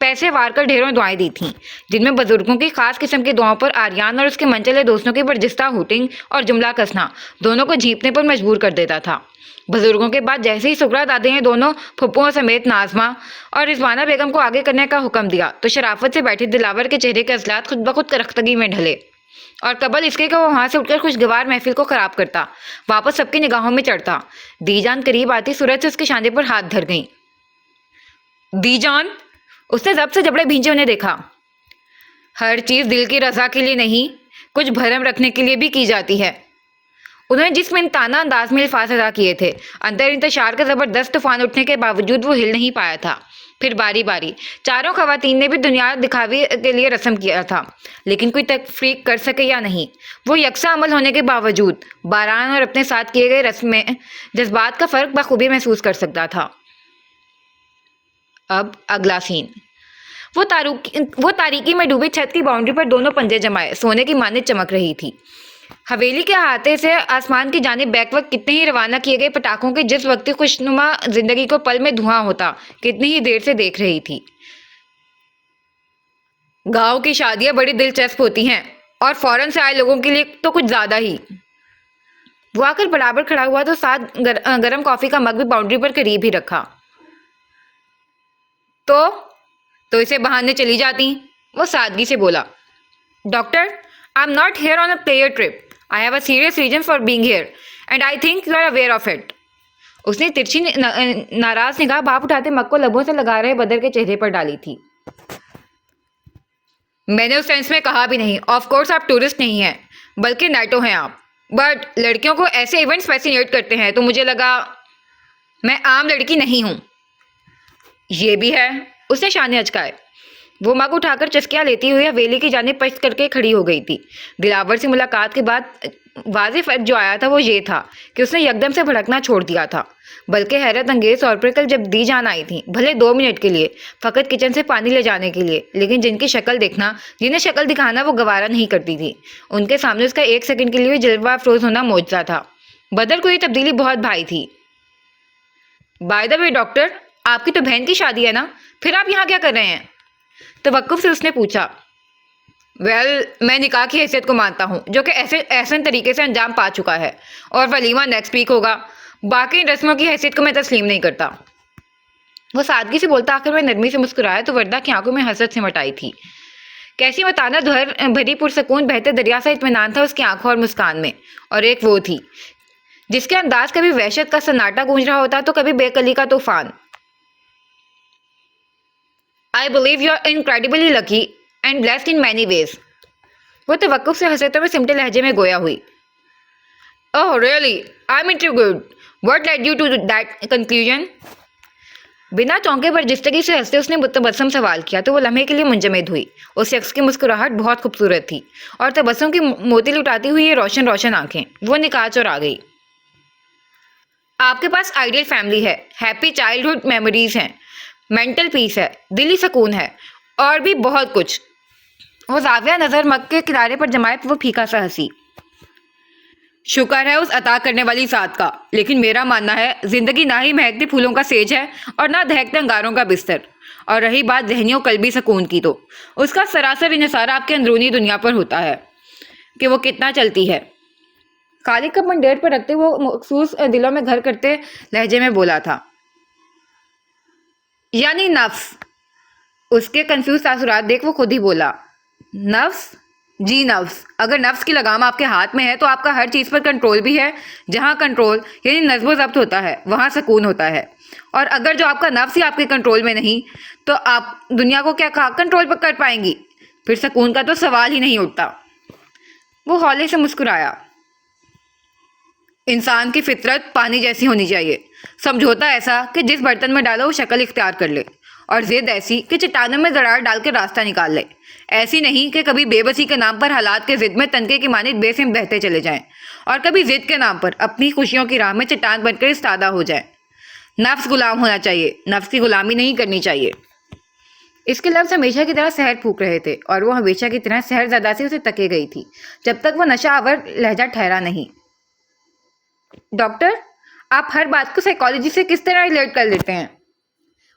پیسے وار کر ڈھیروں دعائیں دی تھیں، جن میں بزرگوں کی خاص قسم کی دعاؤں پر آریان اور اس کے منچلے دوستوں کی برجستہ ہوٹنگ اور جملہ کسنا دونوں کو جھیپنے پر مجبور کر دیتا تھا۔ بزرگوں کے بعد جیسے ہی سغرا دادی نے دونوں پھپھوؤں سمیت نازمہ اور رضوانہ بیگم کو آگے کرنے کا حکم دیا تو شرافت سے بیٹھے دلاور کے چہرے کے عضلات خود بخود کرختگی میں ڈھلے، اور قبل اس کے کہ وہ وہاں سے اٹھ کر خوشگوار محفل کو خراب کرتا، واپس سب کی نگاہوں میں چڑھتا۔ دی جان قریب آتی صورت سے اس کے شاندے پر ہاتھ دھر گئیں۔ دی جان، اس نے ضبط سے جبڑے بھینچے انہیں دیکھا۔ ہر چیز دل کی رضا کے لیے نہیں، کچھ بھرم رکھنے کے لیے بھی کی جاتی ہے۔ انہوں نے جس منتانہ انداز میں الفاظ ادا کیے تھے، اندر انتشار کا زبردست طوفان اٹھنے کے باوجود وہ ہل نہیں پایا تھا۔ پھر باری باری چاروں خواتین نے بھی دنیا دکھاوے کے لیے رسم کیا تھا، لیکن کوئی تفریق کر سکے یا نہیں۔ وہ یکساں عمل ہونے کے باوجود باران اور اپنے ساتھ کیے گئے رسم میں جذبات کا فرق بخوبی محسوس کر سکتا تھا۔ اب اگلا سین۔ وہ تاریکی میں ڈوبی چھت کی باؤنڈری پر دونوں پنجے جمائے سونے کی مانند چمک رہی تھی۔ حویلی کے احاطے سے آسمان کی جانب بیک وقت کتنے ہی روانہ کیے گئے پٹاخوں کے جس وقت خوشنما زندگی کو پل میں دھواں ہوتا کتنی ہی دیر سے دیکھ رہی تھی۔ گاؤں کی شادیاں بڑی دلچسپ ہوتی ہیں، اور فوراً سے آئے لوگوں کے لیے تو کچھ زیادہ ہی۔ وہ آ کر برابر کھڑا ہوا تو ساتھ گرم کافی کا مگ بھی باؤنڈری پر قریب ہی رکھا۔ تو اسے بہانے چلی جاتی، وہ سادگی سے بولا۔ Doctor, I am not here on a player trip. I have a serious reason for being here, and I think you are aware of it. اس نے ترچھی ناراض نگاہ بھاپ اٹھاتے مگ کو لبوں سے لگا رہے بدر کے چہرے پر ڈالی تھی۔ میں نے اس سینس میں کہا بھی نہیں۔ آف کورس آپ ٹورسٹ نہیں ہیں، بلکہ نیٹو ہیں آپ، بٹ لڑکیوں کو ایسے ایونٹس فیسینیٹ کرتے ہیں تو مجھے لگا میں عام لڑکی نہیں ہوں۔ یہ بھی ہے، اس نے شانے اچکائے۔ وہ مگ اٹھا کر چسکیاں لیتی ہوئی حویلی کی جانب پشت کر کے کھڑی ہو گئی تھی۔ دلاور سے ملاقات کے بعد واضح فرق جو آیا تھا وہ یہ تھا کہ اس نے یکدم سے بھڑکنا چھوڑ دیا تھا، بلکہ حیرت انگیز طور پر کل جب دی جان آئی تھی، بھلے 2 منٹ کے لیے، فقط کچن سے پانی لے جانے کے لیے، لیکن جن کی شکل دیکھنا، جنہیں شکل دکھانا وہ گوارا نہیں کرتی تھی، ان کے سامنے اس کا 1 سیکنڈ کے لیے بھی جلوہ افروز ہونا معجزہ تھا۔ بدر کو یہ تبدیلی بہت بھائی تھی۔ بائی دا وے ڈاکٹر، آپ کی تو بہن کی شادی ہے نا، پھر آپ یہاں کیا کر رہے ہیں؟ توقف سے اس نے پوچھا۔ میں نکاح کی حیثیت کو مانتا ہوں جو کہ احسن طریقے سے انجام پا چکا ہے، اور ولیمہ نیکسٹ ویک ہوگا۔ باقی رسموں کی حیثیت کو میں تسلیم نہیں کرتا۔ وہ سادگی سے بولتا آخر میں نرمی سے مسکرایا تو وردہ کی آنکھوں میں حسرت سمٹ آئی تھی۔ کیسی متانت بھری پرسکون بہتے دریا سا اطمینان تھا اس کی آنکھوں اور مسکان میں، اور ایک وہ تھی جس کے انداز کبھی وحشت کا سناٹا گونج رہا ہوتا تو کبھی بے کلی کا طوفان۔ I believe you are incredibly lucky and blessed in many ways. وہ توقف سے حسرتوں میں سمٹے لہجے میں گویا ہوئی۔ Oh really? I'm intrigued. What led you to that conclusion? بنا چونکے برجستگی سے ہنستے اس نے تبسم سوال کیا تو وہ لمحے کے لیے منجمد ہوئی۔ اس شخص کی مسکراہٹ بہت خوبصورت تھی، اور تبسم کی موتی لٹاتی ہوئی یہ روشن روشن آنکھیں، وہ نکاچ اور آ گئی۔ آپ کے پاس آئیڈیل فیملی ہے، ہیپی چائلڈہڈ میموریز ہیں، مینٹل پیس ہے، دلی سکون ہے، اور بھی بہت کچھ۔ وہ زاویہ نظر مگ کے کنارے پر جمائے وہ پھیکا سا ہنسی۔ شکر ہے اس عطا کرنے والی ذات کا، لیکن میرا ماننا ہے زندگی نہ ہی مہکتے پھولوں کا سیج ہے اور نہ دہکتے انگاروں کا بستر، اور رہی بات ذہنی و قلبی سکون کی تو اس کا سراسر انحصار آپ کے اندرونی دنیا پر ہوتا ہے کہ وہ کتنا چلتی ہے۔ خالق کا منڈیر پر رکھتے وہ مخصوص دلوں میں گھر کرتے لہجے میں بولا تھا۔ یعنی نفس؟ اس کے کنفیوز تاثرات دیکھ وہ خود ہی بولا۔ نفس؟ جی نفس۔ اگر نفس کی لگام آپ کے ہاتھ میں ہے تو آپ کا ہر چیز پر کنٹرول بھی ہے۔ جہاں کنٹرول یعنی نظم و ضبط ہوتا ہے وہاں سکون ہوتا ہے، اور اگر جو آپ کا نفس ہی آپ کے کنٹرول میں نہیں تو آپ دنیا کو کیا کنٹرول پر کر پائیں گی؟ پھر سکون کا تو سوال ہی نہیں اٹھتا۔ وہ ہولے سے مسکرایا۔ انسان کی فطرت پانی جیسی ہونی چاہیے، سمجھوتا ایسا کہ جس برتن میں ڈالو وہ شکل اختیار کر لے، اور ضد ایسی کہ چٹانوں میں دراڑ ڈال کے راستہ نکال لے، ایسی نہیں کہ کبھی بے بسی کے نام پر حالات کے ضد میں تنکے کی مانند بے سم بہتے چلے جائیں، اور کبھی ضد کے نام پر اپنی خوشیوں کی راہ میں چٹان بن کر استادہ ہو جائیں۔ نفس غلام ہونا چاہیے، نفس کی غلامی نہیں کرنی چاہیے۔ اس کے لفظ ہمیشہ کی طرح سحر پھونک رہے تھے، اور وہ ہمیشہ کی طرح سحر زدہ سے اسے تکے گئی تھی جب تک وہ نشہ آور لہجہ ٹھہرا نہیں۔ ڈاکٹر، آپ ہر بات کو سائیکالوجی سے کس طرح ریلیٹ کر لیتے ہیں؟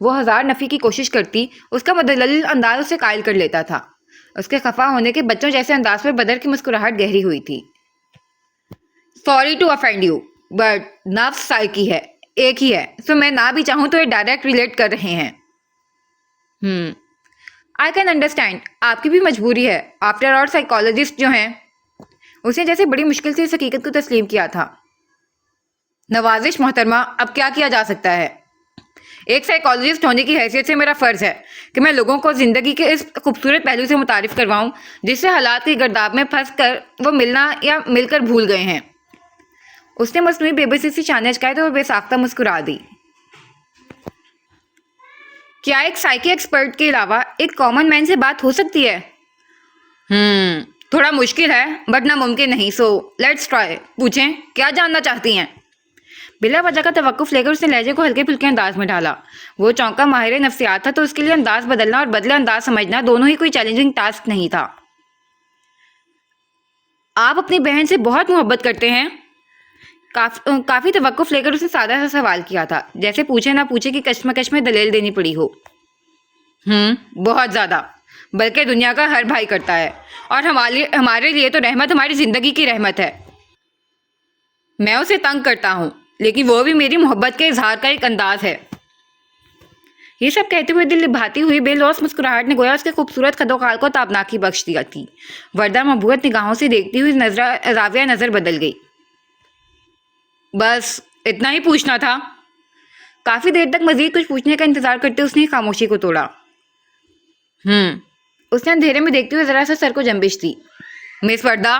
وہ ہزار نفی کی کوشش کرتی، اس کا متدلل انداز اسے قائل کر لیتا تھا۔ اس کے خفا ہونے کے بچوں جیسے انداز پر بدر کی مسکراہٹ گہری ہوئی تھی۔ Sorry to offend you but نفس سائیکی ہے، ایک ہی ہے، سو میں نہ بھی چاہوں تو یہ ڈائریکٹ ریلیٹ کر رہے ہیں۔ آئی کین انڈرسٹینڈ، آپ کی بھی مجبوری ہے، آفٹر آل سائیکالوجسٹ جو ہیں۔ اس نے جیسے بڑی مشکل سے اس حقیقت کو تسلیم کیا تھا۔ نوازش محترمہ، اب کیا کیا جا سکتا ہے؟ ایک سائیکالوجسٹ ہونے کی حیثیت سے میرا فرض ہے کہ میں لوگوں کو زندگی کے اس خوبصورت پہلو سے متعارف کرواؤں جس سے حالات کی گرداب میں پھنس کر وہ ملنا یا مل کر بھول گئے ہیں۔ اس نے مصنوعی بے بسی سے چانے چکائے تو وہ بے ساختہ مسکرا دی۔ کیا ایک سائیکی ایکسپرٹ کے علاوہ ایک کامن مین سے بات ہو سکتی ہے؟ تھوڑا مشکل ہے بٹ ناممکن نہیں، سو لیٹس ٹرائی۔ پوچھیں، کیا جاننا چاہتی ہیں؟ بلا وجہ کا توقف لے کر اس نے لہجے کو ہلکے پھلکے انداز میں ڈالا۔ وہ چونکا ماہر نفسیات تھا تو اس کے لیے انداز بدلنا اور بدلے انداز سمجھنا دونوں ہی کوئی چیلنجنگ ٹاسک نہیں تھا۔ آپ اپنی بہن سے بہت محبت کرتے ہیں؟ کافی توقف لے کر اس نے سادہ سا سوال کیا تھا، جیسے پوچھے نہ پوچھے کی کشمکش میں دلیل دینی پڑی ہو۔ بہت زیادہ، بلکہ دنیا کا ہر بھائی کرتا ہے، اور ہمارے لیے تو رحمت ہماری زندگی کی رحمت ہے۔ میں اسے تنگ کرتا ہوں لیکن وہ بھی میری محبت کے اظہار کا ایک انداز ہے۔ یہ سب کہتے ہوئے دل لبھاتی ہوئی بے لوث مسکراہٹ نے گویا اس کے خوبصورت خد و خال کو تابناکی بخش دیا تھی۔ وردہ مبہوت نگاہوں سے دیکھتی ہوئی زاویہ نظر بدل گئی۔ بس اتنا ہی پوچھنا تھا؟ کافی دیر تک مزید کچھ پوچھنے کا انتظار کرتے اس نے خاموشی کو توڑا۔ اس نے اندھیرے میں دیکھتے ہوئے ذرا سا سر کو جنبش دی۔ مس وردہ،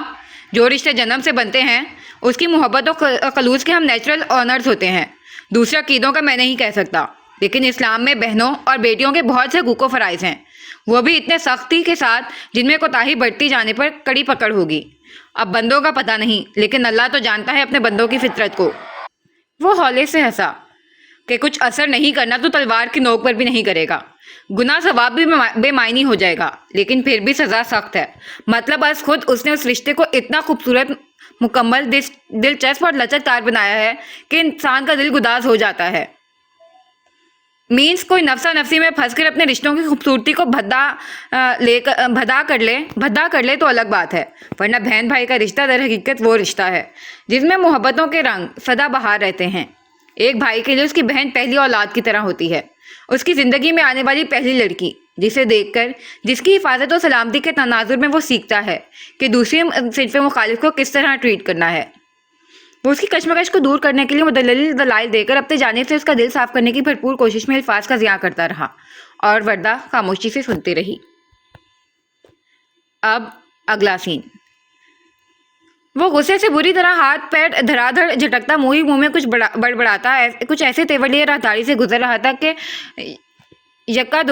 جو رشتے جنم سے بنتے ہیں اس کی محبت و خلوص کے ہم نیچرل آنرز ہوتے ہیں۔ دوسرے عقیدوں کا میں نہیں کہہ سکتا، لیکن اسلام میں بہنوں اور بیٹیوں کے بہت سے حقوق و فرائض ہیں، وہ بھی اتنے سختی کے ساتھ جن میں کوتاہی بڑھتی جانے پر کڑی پکڑ ہوگی۔ اب بندوں کا پتہ نہیں، لیکن اللہ تو جانتا ہے اپنے بندوں کی فطرت کو۔ وہ ہولے سے ہنسا کہ کچھ اثر نہیں کرنا تو تلوار کی نوک پر بھی نہیں کرے گا۔ گناہ ثواب بھی بے معنی ہو جائے گا، لیکن پھر بھی سزا سخت ہے۔ مطلب از خود اس نے اس رشتے کو اتنا خوبصورت، مکمل، دلچسپ اور لچکدار بنایا ہے کہ انسان کا دل گداز ہو جاتا ہے۔ کوئی نفسا نفسی میں پھنس کر اپنے رشتوں کی خوبصورتی کو بھدا کر لے تو الگ بات ہے، ورنہ بہن بھائی کا رشتہ در حقیقت وہ رشتہ ہے جس میں محبتوں کے رنگ سدا بہار رہتے ہیں۔ ایک بھائی کے لیے اس کی بہن پہلی اولاد کی طرح ہوتی ہے، اس کی زندگی میں آنے والی پہلی لڑکی، جسے دیکھ کر، جس کی حفاظت و سلامتی کے تناظر میں وہ سیکھتا ہے کہ دوسری صنف مخالف کو کس طرح ٹریٹ کرنا ہے۔ وہ اس کی کشمکش کو دور کرنے کے لیے مدلل دلائل دے کر اپنی جانب سے اس کا دل صاف کرنے کی بھرپور کوشش میں الفاظ کا ضیاع کرتا رہا، اور وردہ خاموشی سے سنتی رہی۔ اب اگلا سین۔ وہ غصے سے بری طرح ہاتھ پیر دھڑا دھڑ جھٹکتا منہ میں کچھ بڑبڑاتا کچھ ایسے تیور لیے راہداری سے گزر رہا تھا کہ اکا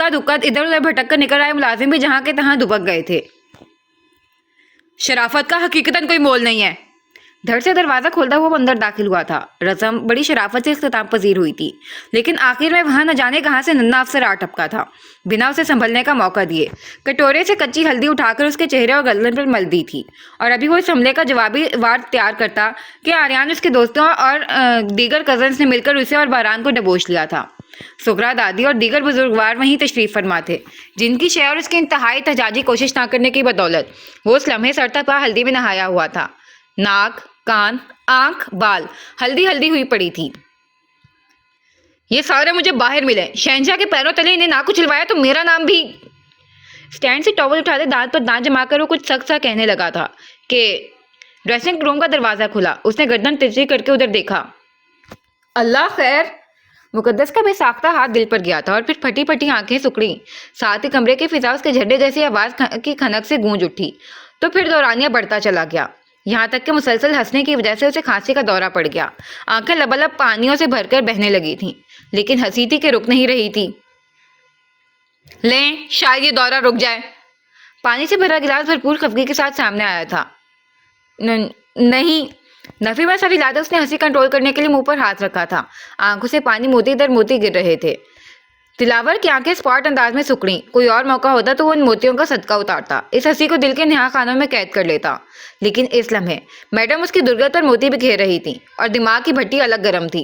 دکا ادھر ادھر بھٹک کر نکل آئے ملازم بھی جہاں کے تہاں دبک گئے تھے۔ شرافت کا حقیقتاً کوئی مول نہیں ہے۔ دھڑ سے دروازہ کھولتا ہوا وہ اندر داخل ہوا تھا۔ رسم بڑی شرافت سے اختتام پذیر ہوئی تھی، لیکن آخر میں وہاں نہ جانے کہاں سے ننھا افسر آ ٹپکا تھا، بنا اسے سنبھلنے کا موقع دیے۔ کٹورے سے کچی ہلدی اٹھا کر اس کے چہرے اور گردن پر مل دی تھی، اور ابھی وہ اس حملے کا جوابی وار تیار کرتا کہ آریان، اس کے دوستوں اور دیگر کزنز نے مل کر اسے اور باران کو ڈبوچ لیا تھا۔ سغرا دادی اور دیگر بزرگوار وہیں تشریف فرما تھے، جن کی شے اور اس کی انتہائی احتجاجی کوشش نہ کرنے کی بدولت وہ اس لمحے سر تک پا ہلدی میں نہایا ہوا تھا۔ ناک، کان، آنکھ، بال ہلدی ہوئی پڑی تھی۔ یہ سارے مجھے باہر ملے، شہنشاہ کے پیروں تلے انہیں نہ کچھ لوایا تو میرا نام بھی۔ سٹینڈ سے ٹاول اٹھاتے دانت پر دانت جما کر وہ کچھ سخت سا کہنے لگا تھا کہ ڈریسنگ روم کا دروازہ کھلا۔ اس نے گردن ترچھی کر کے ادھر دیکھا۔ اللہ خیر! مقدس کا بے ساختہ ہاتھ دل پر گیا تھا، اور پھر پھٹی پھٹی آنکھیں سکڑیں، ساتھ ہی کمرے کی فضا اس کے جھڈے جیسی آواز کی کھنک سے گونج اٹھی، تو پھر دورانیہ بڑھتا چلا گیا، یہاں تک کہ مسلسل ہنسنے کی وجہ سے اسے کھانسی کا دورہ پڑ گیا۔ آنکھیں لبالب پانیوں سے بھر کر بہنے لگی تھیں، لیکن ہنسی تھی کہ رک نہیں رہی تھی۔ لیں، شاید یہ دورہ رک جائے۔ پانی سے بھرا گلاس بھرپور خفگی کے ساتھ سامنے آیا تھا۔ نہیں، نفی میں سر ہلاتے اس نے ہنسی کنٹرول کرنے کے لیے منہ پر ہاتھ رکھا تھا۔ آنکھوں سے پانی موتی در موتی گر رہے تھے۔ دلاور کی آنکھیں اسپاٹ انداز میں سکڑیں۔ کوئی اور موقع ہوتا تو وہ ان موتیوں کا صدقہ اتارتا، اس ہنسی کو دل کے نہا خانوں میں قید کر لیتا، لیکن اس لمحے میڈم اس کی درگت پر موتی بکھیر رہی تھی، اور دماغ کی بھٹی الگ گرم تھی۔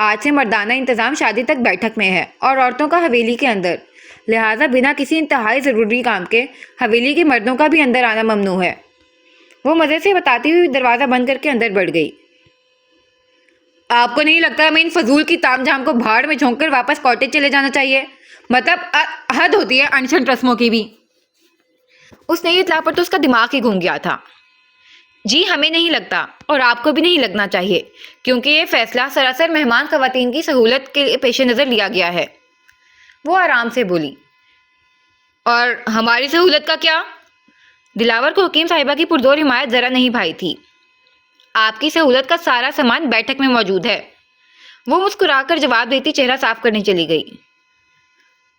آج سے مردانہ انتظام شادی تک بیٹھک میں ہے اور عورتوں کا حویلی کے اندر، لہٰذا بنا کسی انتہائی ضروری کام کے حویلی کے مردوں کا بھی اندر آنا ممنوع ہے۔ وہ مزے سے بتاتی ہوئی دروازہ بند کر کے اندر بڑھ گئی۔ آپ کو نہیں لگتا ہمیں ان فضول کی تام جھام کو بھاڑ میں جھونک کر واپس کاٹیج چلے جانا چاہیے؟ مطلب حد ہوتی ہے انشن رسموں کی بھی۔ اس نئی اطلاع پر تو اس کا دماغ ہی گھوم گیا تھا۔ جی ہمیں نہیں لگتا اور آپ کو بھی نہیں لگنا چاہیے، کیونکہ یہ فیصلہ سراسر مہمان خواتین کی سہولت کے پیش نظر لیا گیا ہے۔ وہ آرام سے بولی۔ اور ہماری سہولت کا کیا؟ دلاور کو حکیم صاحبہ کی پرزور حمایت ذرا نہیں بھائی تھی۔ آپ کی سہولت کا سارا سامان بیٹھک میں موجود ہے، وہ مسکرا کر جواب دیتی چہرہ صاف کرنے چلی گئی۔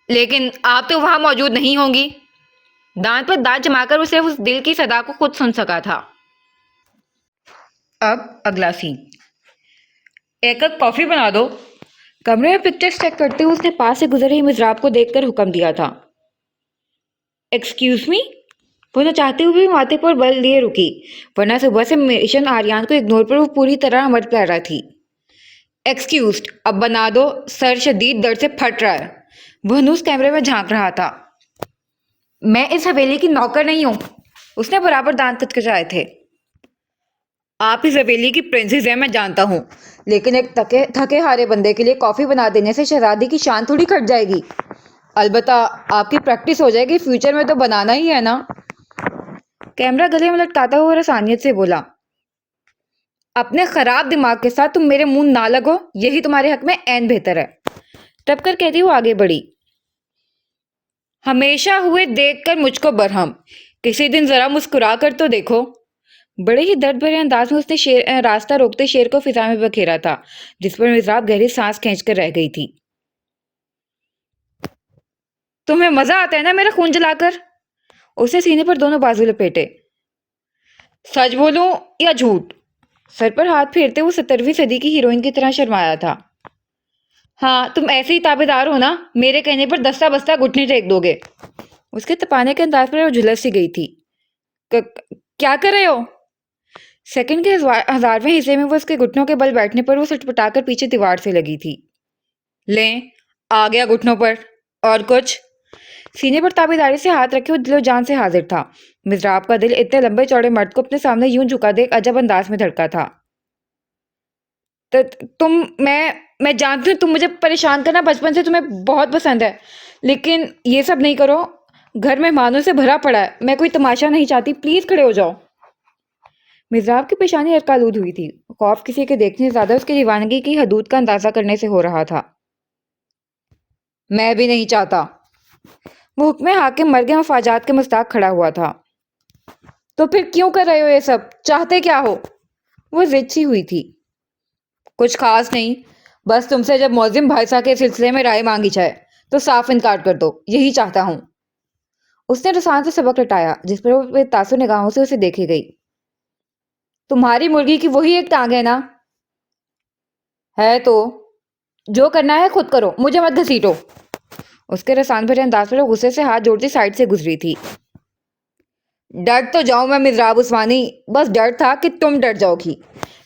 لیکن آپ تو وہاں موجود نہیں ہوں گی۔ دانت پر دانت جما کر وہ صرف اس دل کی صدا کو خود سن سکا تھا۔ اب اگلا سین۔ ایک کپ کافی بنا دو۔ کمرے میں پکچرز چیک کرتے ہوئے اس نے پاس سے گزر رہی مضراب کو دیکھ کر حکم دیا تھا۔ Excuse me? وہ نہ چاہتے ہوئے بھی ماتھے پر بل لیے رکی، ورنہ صبح سے مشن آریان کو اگنور پر وہ پوری طرح عمل کر رہا تھی۔ ایکسکیوزڈ، اب بنا دو، سر شدید درد سے پھٹ رہا ہے۔ وہ ہنوز کیمرے میں جھانک رہا تھا۔ میں اس حویلی کی نوکر نہیں ہوں۔ اس نے برابر دانت کچکچائے تھے۔ آپ اس حویلی کی پرنسس ہیں میں جانتا ہوں، لیکن ایک تھکے ہارے بندے کے لیے کافی بنا دینے سے شہزادی کی شان تھوڑی کھٹ جائے گی۔ البتہ آپ کی پریکٹس ہو جائے گی، فیوچر میں تو بنانا ہی ہے نا۔ کیمرہ گلے میں لٹکاتا ہوا رسانیت سے بولا۔ اپنے خراب دماغ کے ساتھ تم میرے منہ نہ لگو، یہی تمہارے حق میں عین بہتر ہے۔ ٹپ کر کہتی وہ آگے بڑھی۔ ہمیشہ ہوئے دیکھ کر مجھ کو برہم، کسی دن ذرا مسکرا کر تو دیکھو۔ بڑے ہی درد بھرے انداز میں اس نے راستہ روکتے شیر کو فضا میں بکھیرا تھا، جس پر مضراب گہری سانس کھینچ کر رہ گئی تھی۔ تمہیں مزہ آتا ہے نا میرا خون جلا کر؟ اس نے سینے پر دونوں بازو لپیٹے۔ سچ بولوں یا جھوٹ؟ سر پر ہاتھ پھیرتے وہ 17ویں صدی کی ہیروئن کی طرح شرمایا تھا۔ ہاں تم ایسے ہی تابعدار ہو نا، میرے کہنے پر دستہ بستہ گھٹنے ٹیک دو گے۔ اس کے تپانے کے انداز پر وہ جھلس سی گئی تھی۔ کیا کر رہے ہو؟ سیکنڈ کے 1000ویں حصے میں وہ اس کے گھٹنوں کے بل بیٹھنے پر وہ سٹپٹا کر پیچھے دیوار سے لگی تھی۔ لیں آ گیا گھٹنوں پر، اور کچھ؟ سینے پر تابعداری سے ہاتھ رکھے وہ دل و جان سے حاضر تھا۔ مضراب کا دل اتنے لمبے چوڑے مرد کو اپنے سامنے یوں جھکا دیکھ عجب انداز میں دھڑکا تھا۔ میں جانتی ہوں تم مجھے پریشان کرنا بچپن سے تمہیں بہت پسند ہے، لیکن یہ سب نہیں کرو، گھر مہمانوں سے بھرا پڑا ہے، میں کوئی تماشا نہیں چاہتی، پلیز کھڑے ہو جاؤ۔ مضراب کی پیشانی ارکالود ہوئی تھی، خوف کسی کے دیکھنے سے زیادہ اس کی دیوانگی کی حدود کا اندازہ کرنے سے ہو رہا تھا۔ میں بھی نہیں چاہتا۔ وہ حکم حاکم مرگ مفاجات کے مستاق کھڑا ہوا تھا۔ تو پھر کیوں کر رہے ہو یہ سب؟ چاہتے کیا ہو؟ وہ ضد سی ہوئی تھی۔ کچھ خاص نہیں، بس تم سے جب معظم بھائی صاحب کے سلسلے میں رائے مانگی جائے تو صاف انکار کر دو، یہی چاہتا ہوں۔ اس نے رسان سے سبق رٹایا، جس پر وہ تاثر نگاہوں سے اسے دیکھے گئی۔ تمہاری مرغی کی وہی ایک ٹانگ ہے نا؟ ہے تو جو کرنا ہے خود کرو، مجھے مت گھسیٹو۔ اس کے رسان بھرے انداز پر وہ غصے سے ہاتھ جوڑتی سائڈ سے گزری تھی۔ ڈر تو جاؤں میں مضراب عثمانی، بس ڈر تھا کہ تم ڈر جاؤ گی،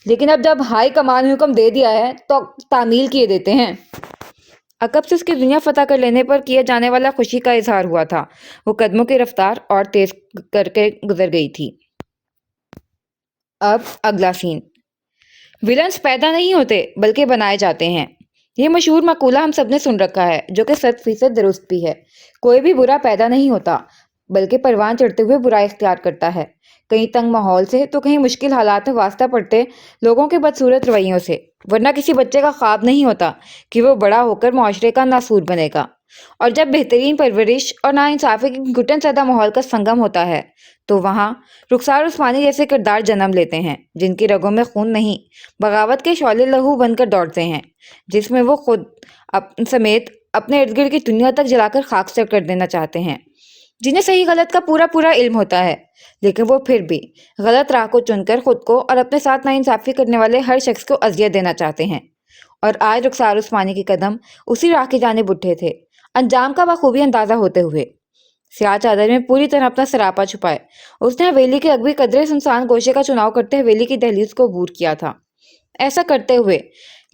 لیکن اب جب ہائی کمان حکم دے دیا ہے تو تعمیل کیے دیتے ہیں۔ عقب سے اس کی دنیا فتح کر لینے پر کیا جانے والا خوشی کا اظہار ہوا تھا۔ وہ قدموں کی رفتار اور تیز کر کے گزر گئی تھی۔ اب اگلا سین۔ ویلنز پیدا نہیں ہوتے بلکہ بنائے جاتے ہیں۔ یہ مشہور مقولہ ہم سب نے سن رکھا ہے، جو کہ 100% درست بھی ہے۔ کوئی بھی برا پیدا نہیں ہوتا بلکہ پروان چڑھتے ہوئے برائی اختیار کرتا ہے، کہیں تنگ ماحول سے تو کہیں مشکل حالات میں واسطہ پڑتے لوگوں کے بدصورت رویوں سے، ورنہ کسی بچے کا خواب نہیں ہوتا کہ وہ بڑا ہو کر معاشرے کا ناسور بنے گا۔ اور جب بہترین پرورش اور ناانصافی کے گھٹن زدہ ماحول کا سنگم ہوتا ہے تو وہاں رخسار عثمانی جیسے کردار جنم لیتے ہیں، جن کی رگوں میں خون نہیں، بغاوت کے شعلے لہو بن کر دوڑتے ہیں، جس میں وہ خود سمیت اپنے ارد گرد کی دنیا تک جلا کر خاکسار کر دینا چاہتے ہیں، جنہیں صحیح غلط کا پورا علم ہوتا ہے، لیکن وہ پھر بھی غلط راہ کو چن کر خود کو اور اپنے ساتھ ناانصافی کرنے والے ہر شخص کو اذیت دینا چاہتے ہیں۔ اور آج رخسار عثمانی کے قدم اسی راہ کی جانب اٹھے تھے، انجام کا بخوبی اندازہ ہوتے ہوئے۔ سیاہ چادر میں پوری طرح اپنا سراپا چھپائے اس نے حویلی کے اگوی قدرے سنسان گوشے کا چناؤ کرتے حویلی کی دہلیز کو عبور کیا تھا۔ ایسا کرتے ہوئے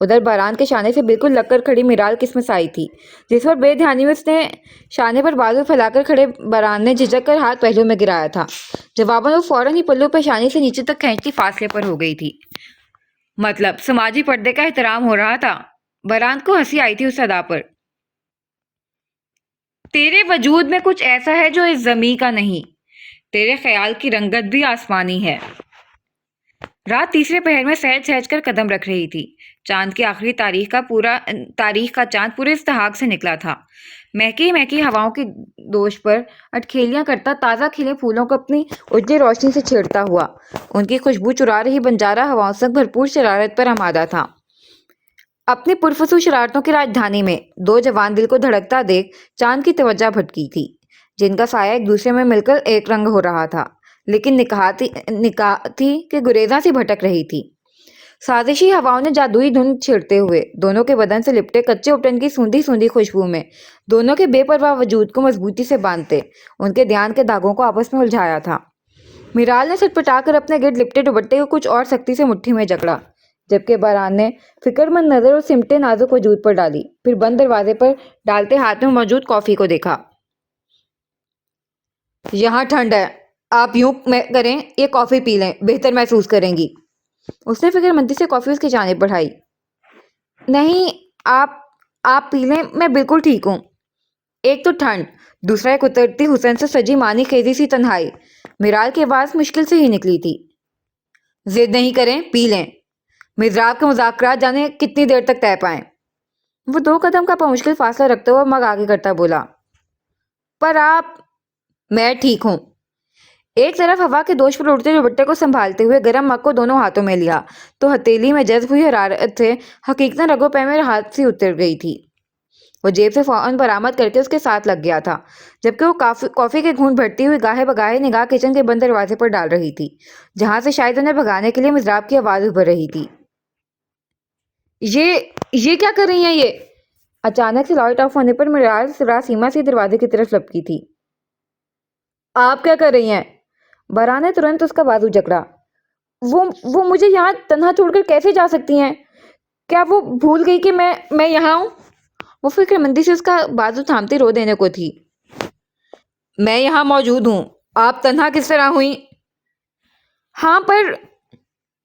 ادھر باران کے شانے سے بالکل لگ کر کھڑی میرال قسمت آئی تھی، جس پر بے دھیانی میں اس نے شانے پر بازو پھیلا کر کھڑے باران نے جھجک کر ہاتھ پہلو میں گرایا تھا۔ جواباً وہ فوراً ہی پلو پہ شانے سے نیچے تک کھینچتی فاصلے پر ہو گئی تھی۔ مطلب سماجی پردے کا احترام ہو رہا تھا۔ باران کو ہنسی آئی تھی اس ادا پر۔ تیرے وجود میں کچھ ایسا ہے جو اس زمیں کا نہیں، تیرے خیال کی رنگت بھی آسمانی ہے۔ رات تیسرے پہر میں سہج سہج کر قدم رکھ رہی تھی۔ چاند کی آخری تاریخ کا چاند پورے استحقاق سے نکلا تھا۔ مہکی مہکی ہواؤں کی دوش پر اٹکھیلیاں کرتا تازہ کھلے پھولوں کو اپنی اجلی روشنی سے چھیڑتا ہوا ان کی خوشبو چرا رہی بنجارہ ہواؤں سے بھرپور شرارت پر آمادہ تھا۔ اپنی پرفسو شرارتوں کی راجدھانی میں دو جوان دل کو دھڑکتا دیکھ چاند کی توجہ بھٹکی تھی، جن کا سایہ ایک دوسرے میں مل کر ایک رنگ ہو رہا تھا، لیکن نکاح تھی کہ گریزاں سی بھٹک رہی تھی۔ سازشی ہواؤں نے جادوئی دھن چھیڑتے ہوئے دونوں کے بدن سے لپٹے کچے اپٹن کی سوندھی سوندھی خوشبو میں دونوں کے بے پرواہ وجود کو مضبوطی سے باندھتے ان کے دھیان کے دھاگوں کو آپس میں الجھایا تھا۔ میرال نے سٹپٹا کر اپنے گرد لپٹے دوپٹے کو کچھ اور سختی سے مٹھی میں جکڑا، جبکہ باران نے فکر مند نظر اور سمٹے نازک وجود پر ڈالی، پھر بند دروازے پر ڈالتے ہاتھ میں موجود کافی کو دیکھا۔ یہاں ٹھنڈ ہے، آپ یوں کریں یہ کافی پی لیں، بہتر محسوس کریں گی۔ اس نے فکر مندی سے کافی اس کی جانب بڑھائی۔ نہیں، آپ پی لیں، میں بالکل ٹھیک ہوں۔ ایک تو ٹھنڈ، دوسرا ایک اترتی حسن سے سجی معنی خیزی سی تنہائی۔ میرال کی آواز مشکل سے ہی نکلی تھی۔ ضد نہیں کریں، پی لیں، مضراب کے مذاکرات جانے کتنی دیر تک طے پائیں۔ وہ دو قدم کا بمشکل فاصلہ رکھتے ہوئے مگ آگے کرتا بولا، پر میں ٹھیک ہوں۔ ایک طرف ہوا کے دوش پر اڑتے دوپٹے کو سنبھالتے ہوئے گرم مگ کو دونوں ہاتھوں میں لیا تو ہتھیلی میں جذب ہوئی حرارت سے حقیقتاً رگوں پہ میں ہاتھ سی اتر گئی تھی۔ وہ جیب سے فوراً برآمد کر کے اس کے ساتھ لگ گیا تھا، جبکہ وہ کافی کے گھونٹ بھرتی ہوئی گاہے بگاہے نگاہ کچن کے بند دروازے پر ڈال رہی تھی، جہاں سے شاید انہیں بھگانے کے لیے مضراب کی آواز ابھر رہی تھی۔ یہ کیا کر رہی ہیں یہ؟ اچانک سے لائٹ آف ہونے پر میرال سراسیما سے دروازے کی طرف لپکی تھی۔ آپ کیا کر رہی ہیں؟ باران نے ترنت اس کا بازو جکڑا۔ وہ مجھے یہاں تنہا چھوڑ کر کیسے جا سکتی ہیں؟ کیا وہ بھول گئی کہ میں یہاں ہوں؟ وہ فکر مندی سے اس کا بازو تھامتی رو دینے کو تھی۔ میں یہاں موجود ہوں، آپ تنہا کس طرح ہوئیں؟ ہاں، پر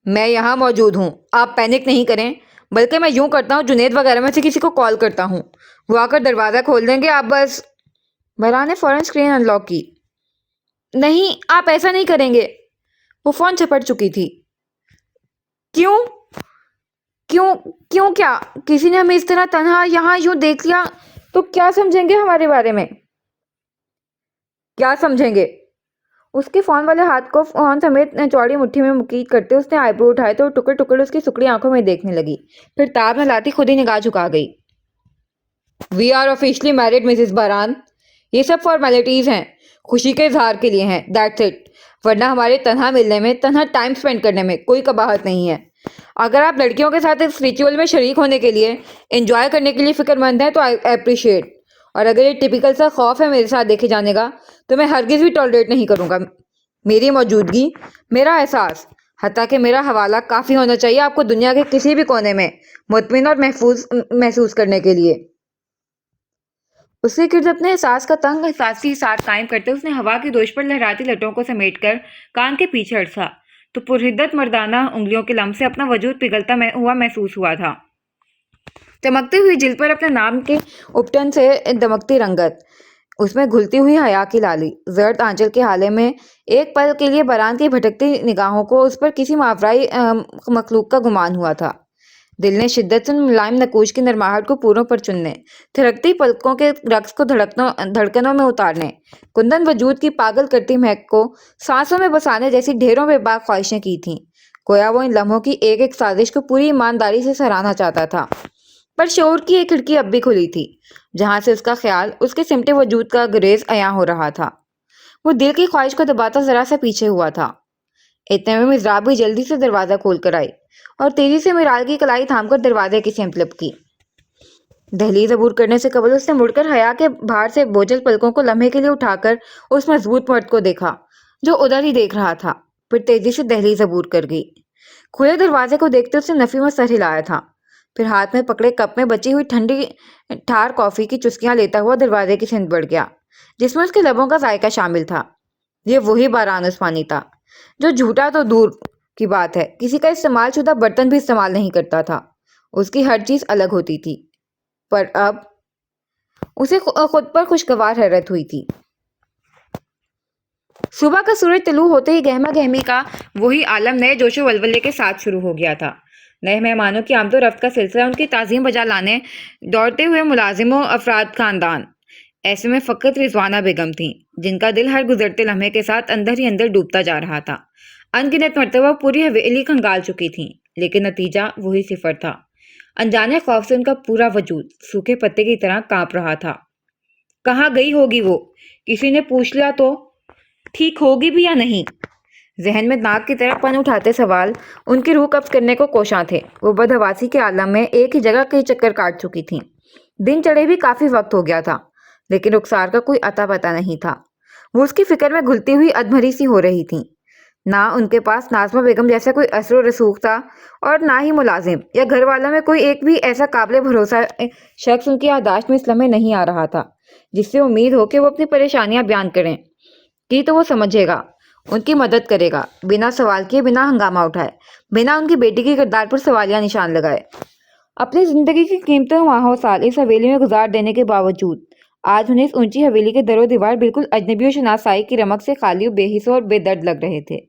میں یہاں موجود ہوں، آپ پینک نہیں کریں، بلکہ میں یوں کرتا ہوں جنید وغیرہ میں سے کسی کو کال کرتا ہوں، وہ آ کر دروازہ کھول دیں گے، آپ بس۔ باران نے فوراً اسکرین ان لاک کی۔ نہیں، آپ ایسا نہیں کریں گے۔ وہ فون چھپٹ چکی تھی۔ کیوں کیا؟ کسی نے ہمیں اس طرح تنہا یہاں یوں دیکھ لیا تو کیا سمجھیں گے ہمارے بارے میں؟ کیا سمجھیں گے؟ اس کے فون والے ہاتھ کو فون سمیت چوڑی مٹھی میں مقید کرتے اس نے آئی برو اٹھائے تو ٹکڑ ٹکڑ اس کی سکڑی آنکھوں میں دیکھنے لگی، پھر تاب نہ لاتی خود ہی نگاہ جھکا گئی۔ We are officially married Mrs Baran, یہ سب فارمیلٹیز ہیں، خوشی کے اظہار کے لیے ہیں، دیٹس اٹ، ورنہ ہمارے تنہا ملنے میں، تنہا ٹائم سپینڈ کرنے میں کوئی قباحت نہیں ہے۔ اگر آپ لڑکیوں کے ساتھ اس ریچول میں شریک ہونے کے لیے، انجوائے کرنے کے لیے فکر مند ہیں تو آئی اپریشیٹ، اور اگر یہ ٹپیکل سا خوف ہے میرے ساتھ دیکھے جانے کا تو میں ہرگز بھی ٹالریٹ نہیں کروں گا۔ میری موجودگی، میرا احساس، حتیٰ کہ میرا حوالہ کافی ہونا چاہیے آپ کو دنیا کے کسی بھی کونے میں مطمئن اور محفوظ محسوس کرنے کے لیے۔ اس کے گرد اپنے احساس کا تنگ احساسی حصار قائم کرتے اس نے ہوا کی دوش پر لہراتی لٹوں کو سمیٹ کر کان کے پیچھے اڑسا تو پرحدت مردانہ انگلیوں کے لمس سے اپنا وجود پگھلتا ہوا محسوس ہوا تھا۔ چمکتی ہوئی جلد پر اپنے نام کے اپٹن سے دمکتی رنگت، اس میں گھلتی ہوئی حیا کی لالی، زرد آنچل کے حالے میں ایک پل کے لیے باران کی بھٹکتی نگاہوں کو اس پر کسی ماورائی مخلوق کا گمان ہوا تھا۔ دل نے شدت سے ملائم نقوش کی نرماہٹ کو پوروں پر چننے، تھرکتی پلکوں کے رقص کو دھڑکنوں میں اتارنے، کندن وجود کی پاگل کرتی مہک کو سانسوں میں بسانے جیسی ڈھیروں بے باک خواہشیں کی تھیں۔ گویا وہ ان لمحوں کی ایک ایک سازش کو پوری ایمانداری سے سراہنا چاہتا تھا، پر شعور کی ایک کھڑکی اب بھی کھلی تھی، جہاں سے اس کا خیال اس کے سمٹے وجود کا گریز عیاں ہو رہا تھا۔ وہ دل کی خواہش کو دباتا ذرا سا پیچھے ہوا تھا۔ اتنے میں مضراب بھی جلدی سے دروازہ کھول کر آئی اور تیزی سے میرال کی کلائی تھام کر دروازے کی سمت لپکی۔ دہلیز عبور کرنے سے قبل اس نے مڑ کر حیا کے بھار سے بوجھل پلکوں کو لمحے کے لیے اٹھا کر اس مضبوط مرد کو دیکھا جو ادھر ہی دیکھ رہا تھا، پھر تیزی سے دہلیز عبور کر گئی۔ کھلے دروازے کو دیکھتے اس نے نفی میں سر ہلایا تھا، پھر ہاتھ میں پکڑے کپ میں بچی ہوئی ٹھنڈی ٹھار کافی کی چسکیاں لیتا ہوا دروازے کی سمت بڑھ گیا، جس میں اس کے لبوں کا ذائقہ شامل تھا۔ یہ وہی باران عثمانی تھا جو جھوٹا تو دور کی بات ہے کسی کا استعمال شدہ برتن بھی استعمال نہیں کرتا تھا۔ اس کی ہر چیز الگ ہوتی تھی، پر اب اسے خود پر خوشگوار حیرت ہوئی تھی۔ صبح کا سورج طلوع ہوتے ہی گہما گہمی کا وہی عالم نئے جوش و ولولے کے ساتھ شروع ہو گیا تھا۔ نئے مہمانوں کی آمد و رفت کا سلسلہ، ان کی تعظیم بجا لانے دوڑتے ہوئے ملازموں، افراد خاندان۔ ایسے میں فقط رضوانہ بیگم تھیں جن کا دل ہر گزرتے لمحے کے ساتھ اندر ہی اندر ڈوبتا جا رہا تھا۔ ان گنت مرتبہ پوری حویلی کھنگال چکی تھیں، لیکن نتیجہ وہی صفر تھا۔ انجانے خوف سے ان کا پورا وجود سوکھے پتے کی طرح کانپ رہا تھا۔ کہاں گئی ہوگی وہ؟ کسی نے پوچھ لیا تو ٹھیک ہوگی بھی یا نہیں؟ ذہن میں ناک کی طرح پن اٹھاتے سوال ان کی روح قبض کرنے کو کوشاں تھے۔ وہ بدحواسی کے عالم میں ایک ہی جگہ کئی چکر کاٹ چکی تھیں۔ دن چڑھے بھی کافی وقت ہو گیا تھا، لیکن رخسار کا کوئی اتا پتا نہیں تھا۔ وہ اس کی فکر میں گھلتی ہوئی ادھمری سی ہو رہی تھیں۔ نہ ان کے پاس ناظمہ بیگم جیسا کوئی اثر و رسوخ تھا، اور نہ ہی ملازم یا گھر والوں میں کوئی ایک بھی ایسا قابل بھروسہ شخص ان کی یادداشت میں اس لمحے نہیں آ رہا تھا جس سے امید ہو کہ وہ اپنی پریشانیاں بیان کریں کی تو وہ سمجھے گا، ان کی مدد کرے گا، بنا سوال کیے، بنا ہنگامہ اٹھائے، بنا ان کی بیٹی کے کردار پر سوالیہ نشان لگائے۔ اپنی زندگی کی قیمتوں ماہوں سال اس حویلی میں گزار دینے کے باوجود آج انہیں اس اونچی حویلی کے در و دیوار بالکل اجنبی و شناسائی کی رمق سے خالی و بے حس اور بے درد لگ رہے تھے۔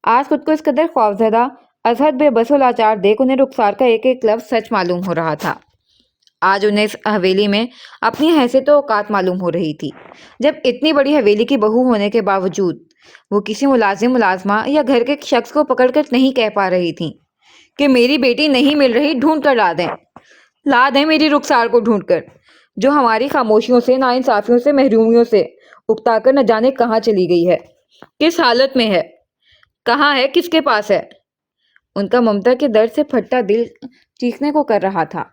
آج خود کو اس قدر خوفزدہ، ازحد بے بس و لاچار دیکھ انہیں رخسار کا ایک ایک لفظ سچ معلوم ہو رہا تھا۔ آج انہیں اس حویلی میں اپنی حیثیت و اوقات معلوم ہو رہی تھی، جب اتنی بڑی حویلی کی بہو ہونے کے باوجود وہ کسی ملازم، ملازمہ یا گھر کے شخص کو پکڑ کر نہیں کہہ پا رہی تھیں کہ میری بیٹی نہیں مل رہی، ڈھونڈ کر لا دیں میری رخسار کو ڈھونڈ کر، جو ہماری خاموشیوں سے، ناانصافیوں سے، محرومیوں سے اکتا کر نہ جانے کہاں چلی گئی ہے، کس حالت میں ہے، کہاں ہے، کس کے پاس ہے۔ ان کا ممتا کے درد سے پھٹتا دل چیخنے کو کر رہا تھا،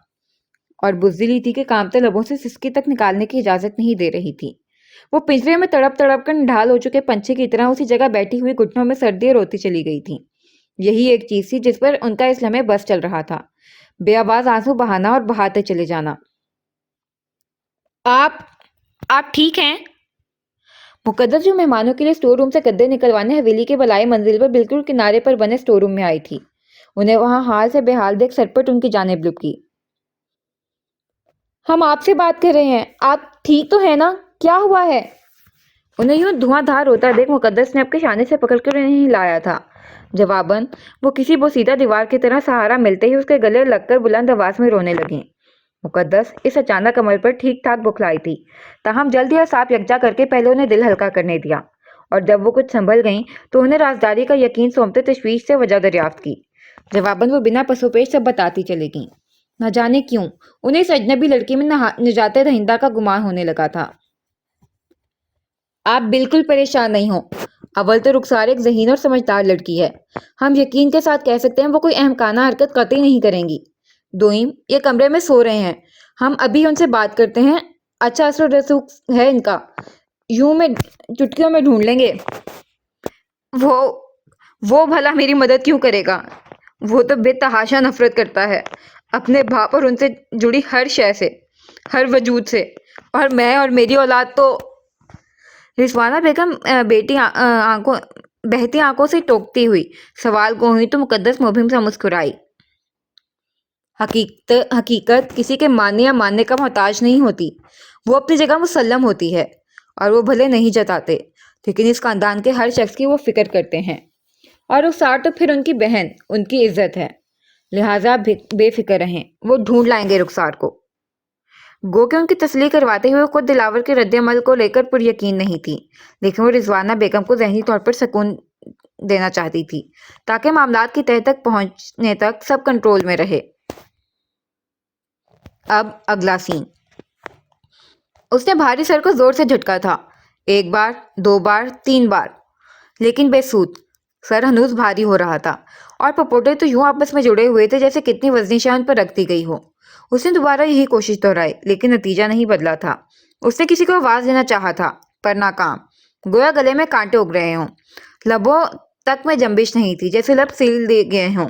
اور بزدلی تھی کہ کانپتے لبوں سے سسکی تک نکالنے کی اجازت نہیں دے رہی تھی۔ وہ پنجرے میں تڑپ تڑپ کر نڈھال ہو چکے پنچھی کی طرح اسی جگہ بیٹھی ہوئی گھٹنوں میں سردی روتی چلی گئی تھی۔ یہی ایک چیز تھی جس پر ان کا اس لمحے بس چل رہا تھا، بے آواز آنسو بہانا اور بہاتے چلے جانا۔ آپ ٹھیک ہیں؟ مقدس جو مہمانوں کے لیے اسٹور روم سے گدے نکلوانے حویلی کے بالائی منزل پر بالکل کنارے پر بنے اسٹور روم میں آئی تھی، انہیں وہاں حال سے بے حال دیکھ سرپٹ ان کی جانب لپکی۔ ہم آپ سے بات کر رہے ہیں، آپ ٹھیک تو ہیں نا؟ کیا ہوا ہے؟ انہیں یوں دھواں دھار ہوتا دیکھ مقدس نے اپنے شانے سے پکڑ کر انہیں ہلایا تھا۔ جواباً وہ کسی بوسیدہ دیوار کی طرح سہارا ملتے ہی اس کے گلے لگ کر بلند آواز میں رونے لگیں۔ مقدس اس اچانک عمل پر ٹھیک ٹھاک بکھلائی تھی، تاہم جلد ہی اعصاب یکجا کر کے پہلے انہیں دل ہلکا کرنے دیا، اور جب وہ کچھ سنبھل گئیں تو انہیں رازداری کا یقین سونپتے تشویش سے وجہ دریافت کی۔ جواباً وہ بنا پس و پیش سب بتاتی چلی گئیں۔ نہ جانے کیوں انہیں اس اجنبی لڑکی میں نجات دہندہ کا گمان ہونے لگا تھا۔ آپ بالکل پریشان نہیں ہوں۔ اول تو رخسار ایک ذہین اور سمجھدار لڑکی ہے، ہم یقین کے ساتھ کہہ سکتے ہیں وہ کوئی احمقانہ حرکت قطعی نہیں کریں گی۔ دوئم، یہ کمرے میں سو رہے ہیں، ہم ابھی ان سے بات کرتے ہیں، اچھا اثر و رسوخ ہے ان کا، یوں میں چٹکیوں میں ڈھونڈ لیں گے۔ وہ بھلا میری مدد کیوں کرے گا؟ وہ تو بے تحاشا نفرت کرتا ہے اپنے باپ اور ان سے جڑی ہر شے سے، ہر وجود سے، اور میں اور میری اولاد تو… رضوانہ بیگم بہتی آنکھوں سے ٹوکتی ہوئی سوال گو ہوئی تو مقدس مبہم سا مسکرائی۔ حقیقت کسی کے ماننے یا ماننے کا محتاج نہیں ہوتی، وہ اپنی جگہ مسلم ہوتی ہے، اور وہ بھلے نہیں جتاتے، لیکن اس خاندان کے ہر شخص کی وہ فکر کرتے ہیں، اور رخسار تو پھر ان کی بہن، ان کی عزت ہے، لہٰذا بے فکر رہیں، وہ ڈھونڈ لائیں گے رخسار کو۔ گو کہ ان کی تسلی کرواتے ہوئے خود دلاور کے رد عمل کو لے کر پر یقین نہیں تھی، لیکن وہ رضوانہ بیگم کو ذہنی طور پر سکون دینا چاہتی تھی تاکہ معاملات کی تہہ تک پہنچنے تک سب کنٹرول میں رہے۔ اب اگلا سین۔ اس نے بھاری سر کو زور سے جھٹکا تھا، ایک بار، دو بار، تین بار، لیکن بے سود۔ سر ہنوز بھاری ہو رہا تھا، اور پپوٹے تو یوں آپس میں جڑے ہوئے تھے جیسے کتنی وزنی شے ان پر رکھ دی گئی ہو۔ اس نے دوبارہ یہی کوشش دہرائی، لیکن نتیجہ نہیں بدلا تھا۔ اس نے کسی کو آواز دینا چاہا تھا، پر ناکام، گویا گلے میں کانٹے اگ رہے ہوں، لبوں تک میں جنبش نہیں تھی، جیسے لب سیل دیے گئے ہوں۔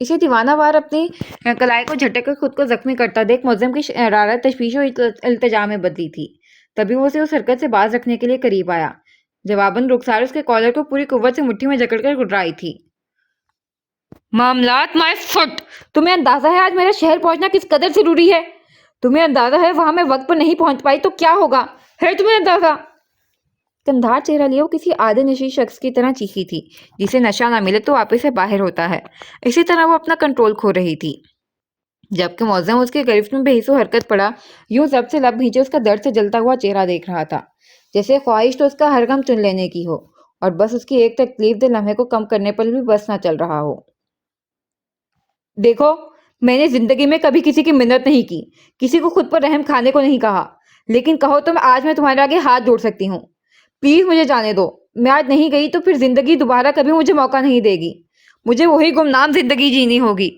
اسے دیوانہ وار اپنی کلائی کو جھٹک کر خود کو زخمی کرتا دیکھ معظم کی شرارت تشویش و التجا میں بدلی تھی۔ تبھی وہ اسے اس حرکت سے باز رکھنے کے لیے قریب آیا۔ جواباً رخسار اس کے کالر کو پوری قوت سے مٹھی میں جکڑ کر گھٹرائی تھی۔ معاملات مائی فٹ! تمہیں اندازہ ہے آج میرا شہر پہنچنا کس قدر ضروری ہے؟ تمہیں اندازہ ہے وہاں میں وقت پر نہیں پہنچ پائی تو کیا ہوگا؟ ہے تمہیں اندازہ؟ کندھار چہرہ لیے وہ کسی عادی نشی شخص کی طرح چیخی تھی جسے نشہ نہ ملے تو واپس سے باہر ہوتا ہے۔ اسی طرح وہ اپنا کنٹرول کھو رہی تھی، جبکہ معظم اس کے گرفت میں بے حس و حرکت پڑا، یوں زب سے لب بھیجے اس کا درد سے جلتا ہوا چہرہ دیکھ رہا تھا، جیسے خواہش تو اس کا ہر غم چن لینے کی ہو اور بس اس کی ایک تکلیف دہ لمحے کو کم کرنے پر بھی بس نہ چل رہا ہو۔ دیکھو، میں نے زندگی میں کبھی کسی کی منت نہیں کی، کسی کو خود پر رحم کھانے کو نہیں کہا، لیکن کہو تو آج میں تمہارے آگے ہاتھ جوڑ سکتی ہوں۔ پلیز مجھے جانے دو، میں آج نہیں گئی تو پھر زندگی دوبارہ کبھی مجھے موقع نہیں دے گی۔ مجھے وہی گمنام زندگی جینی ہوگی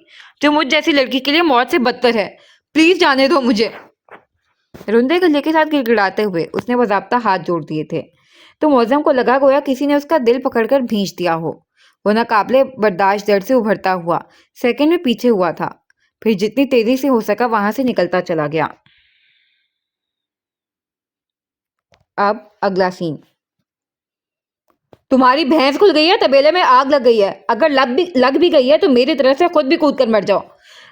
جو مجھ جیسی لڑکی کے لیے موت سے بدتر ہے۔ پلیز جانے دو مجھے۔ رندے گلے کے ساتھ گڑگڑاتے ہوئے اس نے باضابطہ ہاتھ جوڑ دیے تھے تو معظم کو لگا گویا کسی نے اس کا دل پکڑ کر بھینچ دیا ہو۔ وہ ناقابل برداشت درد سے ابھرتا ہوا سیکنڈ میں پیچھے ہوا تھا، پھر جتنی تیزی سے ہو سکا وہاں سے نکلتا چلا گیا۔ اب اگلا سین۔ تمہاری بھینس کھل گئی ہے، تبیلے میں آگ لگ گئی ہے، اگر لگ بھی گئی ہے تو میری طرف سے خود بھی کود کر مر جاؤ۔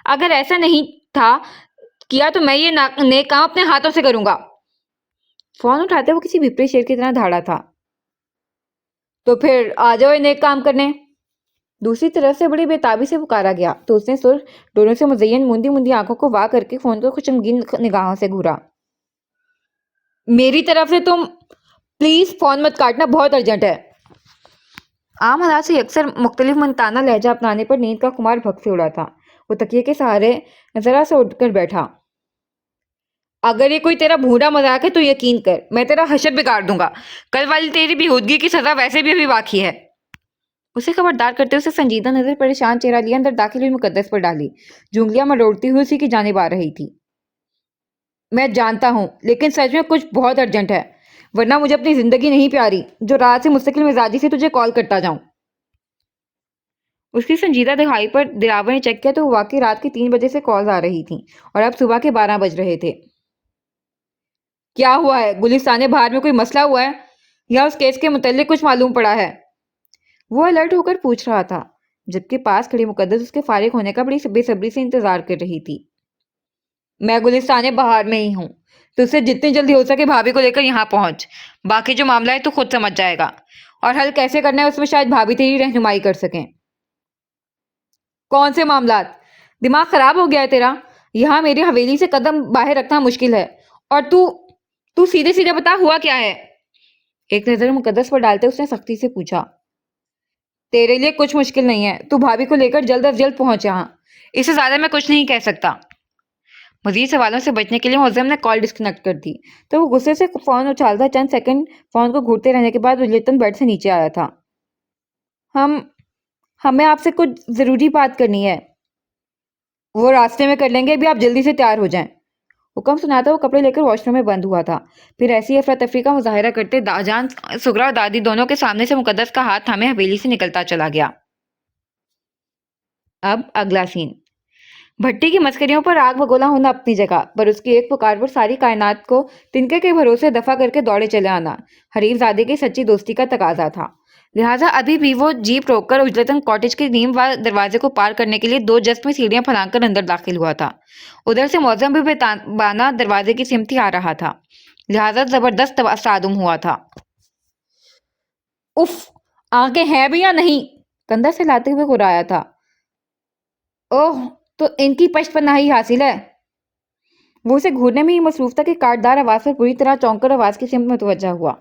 اگر ایسا نہیں تھا کیا تو میں یہ نیک کام اپنے ہاتھوں سے کروں گا۔ فون اٹھاتے وہ کسی بھپری شیر کی طرح دھاڑا تھا۔ تو پھر آ جاؤ یہ نیک کام کرنے۔ دوسری طرف سے بڑی بےتابی سے پکارا گیا تو اس نے سر ڈوروں سے مزین موندی موندی آنکھوں کو وا کر کے فون کو خشمگین نگاہوں سے گھورا۔ میری طرف سے تم پلیز فون مت کاٹنا، بہت ارجنٹ ہے۔ عام حالات سے اکثر مختلف منتانہ لہجہ اپنانے پر نیند کا خمار بھگ سے اڑا تھا۔ وہ تکیے کے سہارے ذرا سا اٹھ کر بیٹھا۔ اگر یہ کوئی تیرا بھونڈا مذاق ہے تو یقین کر میں تیرا حشر بگاڑ دوں گا۔ کل والی تیری بیہودگی کی سزا ویسے بھی ابھی باقی ہے۔ اسے خبردار کرتے اسے سنجیدہ نظر پریشان چہرہ لیے اندر داخل ہوئی مقدس پر ڈالی، جو انگلیاں مروڑتی ہوئی اسی کی جانب آ رہی تھی۔ میں جانتا ہوں، لیکن سچ میں کچھ بہت ارجنٹ ہے، ورنہ مجھے اپنی زندگی نہیں پیاری جو رات سے مستقل مزاجی سے تجھے کال کرتا جاؤں۔ اس کی سنجیدہ دکھائی پر دلاور نے چیک کیا تو واقعی رات کے 3 بجے سے کالز آ رہی تھیں اور اب صبح کے 12 بج رہے تھے۔ کیا ہوا ہے؟ گلستان بہار میں کوئی مسئلہ ہوا ہے یا اس کیس کے متعلق کچھ معلوم پڑا ہے؟ وہ الرٹ ہو کر پوچھ رہا تھا، جبکہ پاس کھڑی مقدس اس کے فارغ ہونے کا بڑی بے صبری سے انتظار کر رہی تھی۔ میں گلستان بہار میں ہی ہوں، تو اس سے جتنی جلدی ہو سکے بھابھی کو لے کر یہاں پہنچ۔ باقی جو معاملہ ہے تو خود سمجھ جائے گا، اور حل کیسے کرنا ہے اس میں شاید بھابھی تیری رہنمائی کر سکیں۔ کون سے معاملات؟ دماغ خراب ہو گیا ہے تیرا؟ یہاں میری حویلی سے قدم باہر رکھنا مشکل ہے، اور تو سیدھے سیدھے بتا ہوا کیا ہے؟ ایک نظر مقدس پر ڈالتے اس نے سختی سے پوچھا۔ تیرے لیے کچھ مشکل نہیں ہے، تو بھابھی کو لے کر جلد از جلد پہنچ یہاں، اس سے زیادہ میں کچھ نہیں کہہ سکتا۔ مزید سوالوں سے بچنے کے لیے معظم نے کال ڈسکنیکٹ کر دی تو وہ غصے سے فون اچھالتا چند سیکنڈ فون کو گھورتے رہنے کے بعد یتن بیڈ سے نیچے آیا تھا۔ ہمیں آپ سے کچھ ضروری بات کرنی ہے۔ وہ راستے میں کر لیں گے، ابھی آپ جلدی سے تیار ہو جائیں۔ حکم سناتا وہ کپڑے لے کر واش روم میں بند ہوا تھا، پھر ایسی افراتفری کا مظاہرہ کرتے جان سگرا اور دادی دونوں کے سامنے سے مقدس کا ہاتھ تھامے حویلی سے نکلتا چلا گیا۔ اب اگلا سین۔ بھٹی کی مسکریوں پر آگ بگولا ہونا اپنی جگہ، پر اس کی ایک پکار پر ساری کائنات کو تنکے کے بھروسے دفع کر کے دوڑے چلے آنا حریف زادے کی سچی دوستی کا تقاضا تھا۔ لہٰذا ابھی بھی وہ جیپ روک کر اجلتاً کاٹیج کے نیم وار دروازے کو پار کرنے کے لیے 2 جست میں سیڑھیاں پھلانگ کر اندر داخل ہوا تھا۔ ادھر سے معظم بھی بےتابانہ دروازے کی سمت ہی آ رہا تھا، لہٰذا زبردست تصادم ہوا تھا۔ اف، آنکھیں ہیں بھی یا نہیں؟ کندھا سے لاتے ہوئے گرایا تھا۔ اوہ، تو ان کی پشت پناہی حاصل ہے۔ وہ اسے گھورنے میں ہی مصروف تھا کہ کاٹدار آواز پر پوری طرح چونک کر آواز کی سمت متوجہ ہوا۔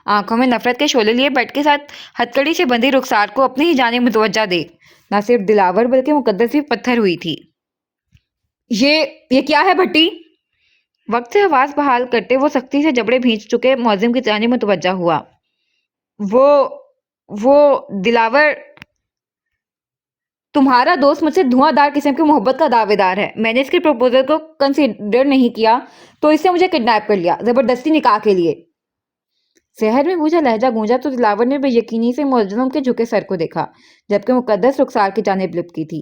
آنکھوں میں نفرت کے شعلے لیے بیڈ کے ساتھ ہتکڑی سے بندھی رخسار کو اپنی ہی جانب متوجہ دیکھ نہ صرف دلاور بلکہ مقدس بھی پتھر ہوئی تھی۔ یہ کیا ہے بھٹی؟ وقت سے آواز بحال کرتے وہ سختی سے جبڑے بھینچ چکے معظم کی جانب متوجہ ہوا۔ وہ دلاور، تمہارا دوست مجھ سے دھواں دار قسم کی محبت کا دعوے دار ہے۔ میں نے اس کے پروپوزل کو کنسیڈر نہیں کیا تو اس نے مجھے کڈنیپ کر لیا، زبردستی نکاح کے لیے۔ شہر میں بوجھا لہجہ گونجا تو دلاور نے بے یقینی سے معظم کے جھکے سر کو دیکھا، جبکہ مقدس رخسار کی جانب لپکی تھی۔